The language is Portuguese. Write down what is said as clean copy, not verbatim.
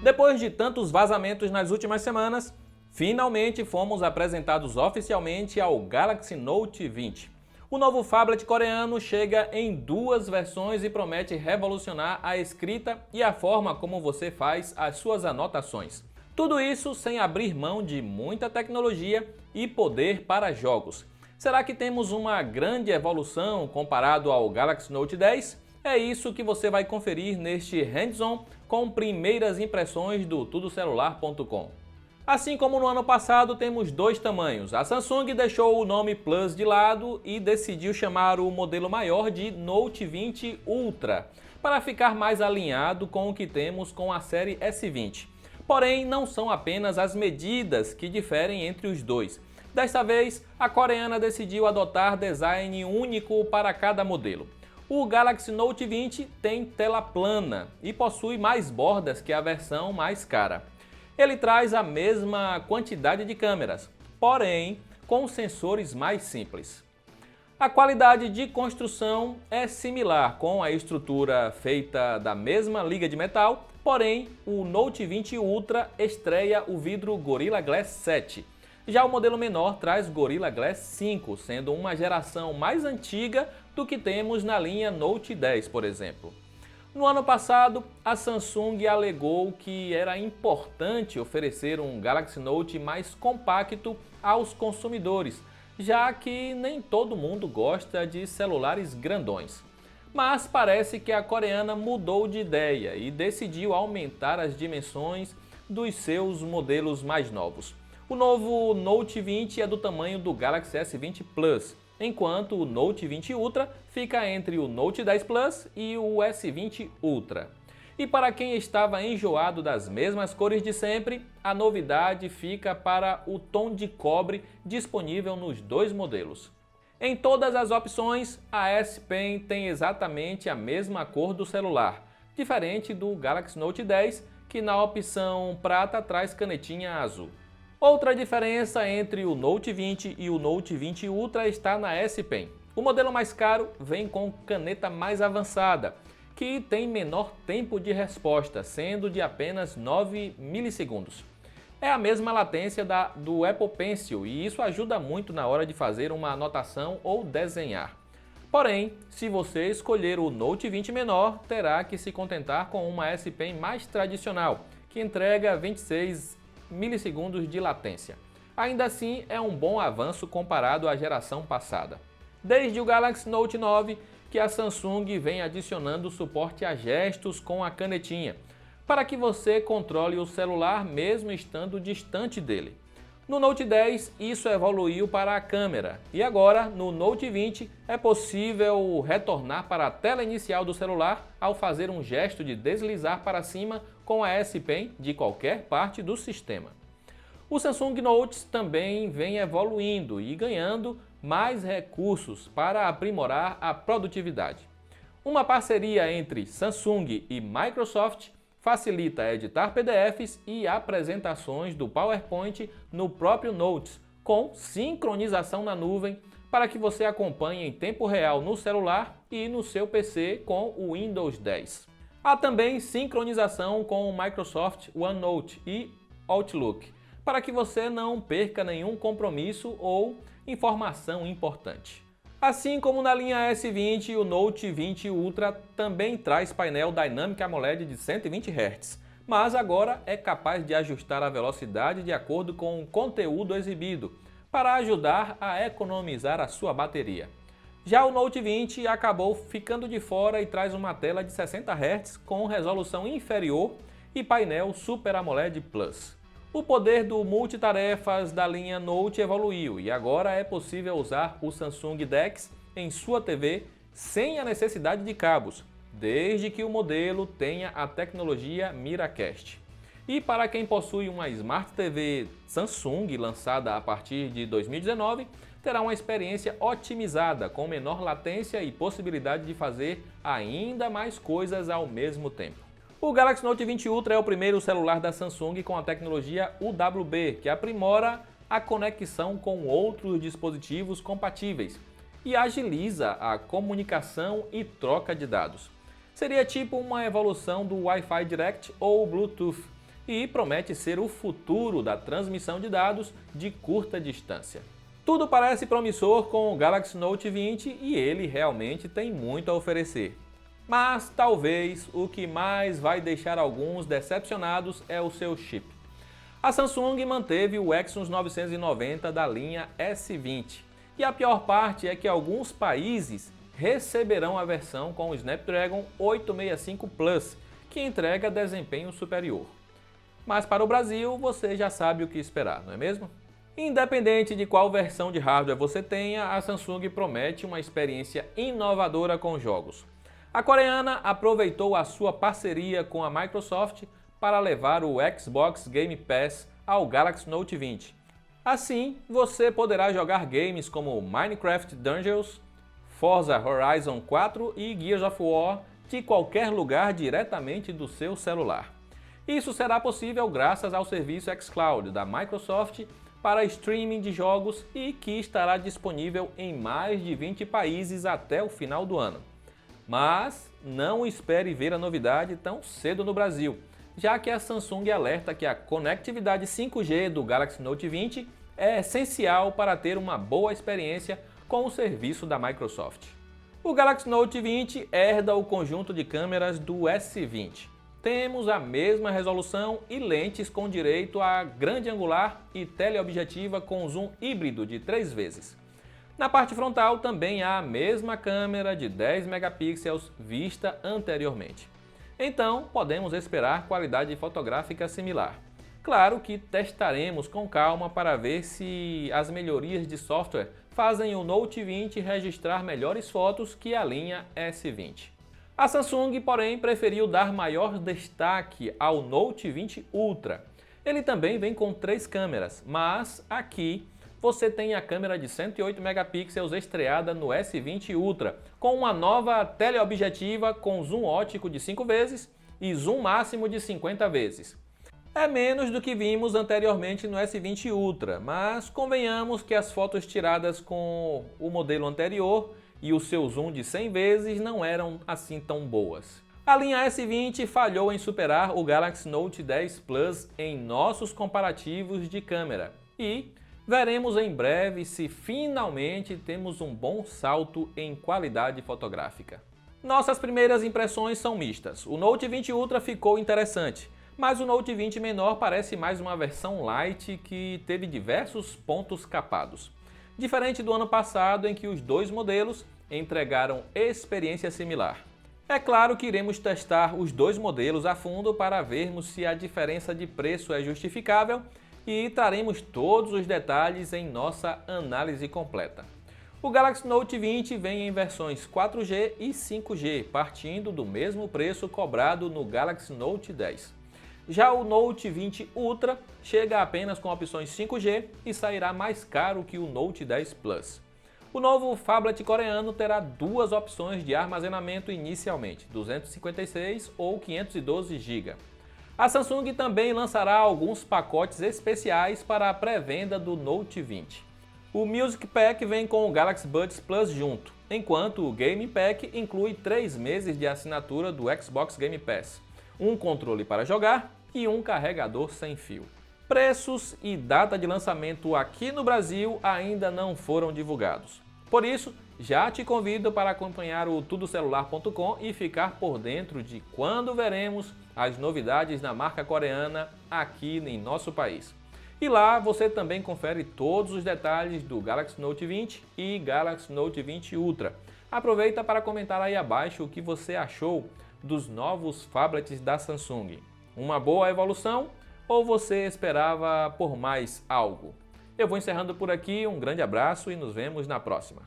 Depois de tantos vazamentos nas últimas semanas, finalmente fomos apresentados oficialmente ao Galaxy Note 20. O novo phablet coreano chega em duas versões e promete revolucionar a escrita e a forma como você faz as suas anotações. Tudo isso sem abrir mão de muita tecnologia e poder para jogos. Será que temos uma grande evolução comparado ao Galaxy Note 10? É isso que você vai conferir neste hands-on com primeiras impressões do tudocelular.com. Assim como no ano passado, temos dois tamanhos. A Samsung deixou o nome Plus de lado e decidiu chamar o modelo maior de Note 20 Ultra, para ficar mais alinhado com o que temos com a série S20. Porém, não são apenas as medidas que diferem entre os dois. Desta vez, a coreana decidiu adotar design único para cada modelo. O Galaxy Note 20 tem tela plana e possui mais bordas que a versão mais cara. Ele traz a mesma quantidade de câmeras, porém com sensores mais simples. A qualidade de construção é similar, com a estrutura feita da mesma liga de metal, porém o Note 20 Ultra estreia o vidro Gorilla Glass 7. Já o modelo menor traz Gorilla Glass 5, sendo uma geração mais antiga do que temos na linha Note 10, por exemplo. No ano passado, a Samsung alegou que era importante oferecer um Galaxy Note mais compacto aos consumidores, já que nem todo mundo gosta de celulares grandões. Mas parece que a coreana mudou de ideia e decidiu aumentar as dimensões dos seus modelos mais novos. O novo Note 20 é do tamanho do Galaxy S20 Plus, enquanto o Note 20 Ultra fica entre o Note 10 Plus e o S20 Ultra. E para quem estava enjoado das mesmas cores de sempre, a novidade fica para o tom de cobre disponível nos dois modelos. Em todas as opções, a S Pen tem exatamente a mesma cor do celular, diferente do Galaxy Note 10, que na opção prata traz canetinha azul. Outra diferença entre o Note 20 e o Note 20 Ultra está na S Pen. O modelo mais caro vem com caneta mais avançada, que tem menor tempo de resposta, sendo de apenas 9 milissegundos. É a mesma latência do Apple Pencil e isso ajuda muito na hora de fazer uma anotação ou desenhar. Porém, se você escolher o Note 20 menor, terá que se contentar com uma S Pen mais tradicional, que entrega 26 milissegundos de latência. Ainda assim, é um bom avanço comparado à geração passada. Desde o Galaxy Note 9, que a Samsung vem adicionando suporte a gestos com a canetinha, para que você controle o celular mesmo estando distante dele. No Note 10, isso evoluiu para a câmera, e agora, no Note 20, é possível retornar para a tela inicial do celular ao fazer um gesto de deslizar para cima com a S Pen de qualquer parte do sistema. O Samsung Note também vem evoluindo e ganhando mais recursos para aprimorar a produtividade. Uma parceria entre Samsung e Microsoft facilita editar PDFs e apresentações do PowerPoint no próprio Notes, com sincronização na nuvem para que você acompanhe em tempo real no celular e no seu PC com o Windows 10. Há também sincronização com o Microsoft OneNote e Outlook, para que você não perca nenhum compromisso ou informação importante. Assim como na linha S20, o Note 20 Ultra também traz painel Dynamic AMOLED de 120 Hz, mas agora é capaz de ajustar a velocidade de acordo com o conteúdo exibido, para ajudar a economizar a sua bateria. Já o Note 20 acabou ficando de fora e traz uma tela de 60 Hz com resolução inferior e painel Super AMOLED Plus. O poder do multitarefas da linha Note evoluiu e agora é possível usar o Samsung DeX em sua TV sem a necessidade de cabos, desde que o modelo tenha a tecnologia Miracast. E para quem possui uma Smart TV Samsung lançada a partir de 2019, terá uma experiência otimizada com menor latência e possibilidade de fazer ainda mais coisas ao mesmo tempo. O Galaxy Note 20 Ultra é o primeiro celular da Samsung com a tecnologia UWB, que aprimora a conexão com outros dispositivos compatíveis e agiliza a comunicação e troca de dados. Seria tipo uma evolução do Wi-Fi Direct ou Bluetooth, e promete ser o futuro da transmissão de dados de curta distância. Tudo parece promissor com o Galaxy Note 20 e ele realmente tem muito a oferecer. Mas talvez o que mais vai deixar alguns decepcionados é o seu chip. A Samsung manteve o Exynos 990 da linha S20 e a pior parte é que alguns países receberão a versão com o Snapdragon 865 Plus, que entrega desempenho superior. Mas para o Brasil você já sabe o que esperar, não é mesmo? Independente de qual versão de hardware você tenha, a Samsung promete uma experiência inovadora com jogos. A coreana aproveitou a sua parceria com a Microsoft para levar o Xbox Game Pass ao Galaxy Note 20. Assim, você poderá jogar games como Minecraft Dungeons, Forza Horizon 4 e Gears of War de qualquer lugar diretamente do seu celular. Isso será possível graças ao serviço xCloud da Microsoft para streaming de jogos e que estará disponível em mais de 20 países até o final do ano. Mas não espere ver a novidade tão cedo no Brasil, já que a Samsung alerta que a conectividade 5G do Galaxy Note 20 é essencial para ter uma boa experiência com o serviço da Microsoft. O Galaxy Note 20 herda o conjunto de câmeras do S20. Temos a mesma resolução e lentes com direito a grande angular e teleobjetiva com zoom híbrido de 3 vezes. Na parte frontal também há a mesma câmera de 10 megapixels vista anteriormente. Então podemos esperar qualidade fotográfica similar. Claro que testaremos com calma para ver se as melhorias de software fazem o Note 20 registrar melhores fotos que a linha S20. A Samsung, porém, preferiu dar maior destaque ao Note 20 Ultra. Ele também vem com 3 câmeras, mas aqui você tem a câmera de 108 megapixels estreada no S20 Ultra, com uma nova teleobjetiva com zoom óptico de 5 vezes e zoom máximo de 50 vezes. É menos do que vimos anteriormente no S20 Ultra, mas convenhamos que as fotos tiradas com o modelo anterior e o seu zoom de 100 vezes não eram assim tão boas. A linha S20 falhou em superar o Galaxy Note 10 Plus em nossos comparativos de câmera e veremos em breve se finalmente temos um bom salto em qualidade fotográfica. Nossas primeiras impressões são mistas. O Note 20 Ultra ficou interessante, mas o Note 20 menor parece mais uma versão light que teve diversos pontos capados. Diferente do ano passado em que os dois modelos entregaram experiência similar. É claro que iremos testar os dois modelos a fundo para vermos se a diferença de preço é justificável e traremos todos os detalhes em nossa análise completa. O Galaxy Note 20 vem em versões 4G e 5G, partindo do mesmo preço cobrado no Galaxy Note 10. Já o Note 20 Ultra chega apenas com opções 5G e sairá mais caro que o Note 10 Plus. O novo phablet coreano terá 2 opções de armazenamento inicialmente, 256 ou 512 GB. A Samsung também lançará alguns pacotes especiais para a pré-venda do Note 20. O Music Pack vem com o Galaxy Buds Plus junto, enquanto o Game Pack inclui 3 meses de assinatura do Xbox Game Pass, um controle para jogar e um carregador sem fio. Preços e data de lançamento aqui no Brasil ainda não foram divulgados. Por isso, já te convido para acompanhar o tudocelular.com e ficar por dentro de quando veremos as novidades da marca coreana aqui em nosso país. E lá você também confere todos os detalhes do Galaxy Note 20 e Galaxy Note 20 Ultra. Aproveita para comentar aí abaixo o que você achou dos novos phablets da Samsung. Uma boa evolução ou você esperava por mais algo? Eu vou encerrando por aqui, um grande abraço e nos vemos na próxima.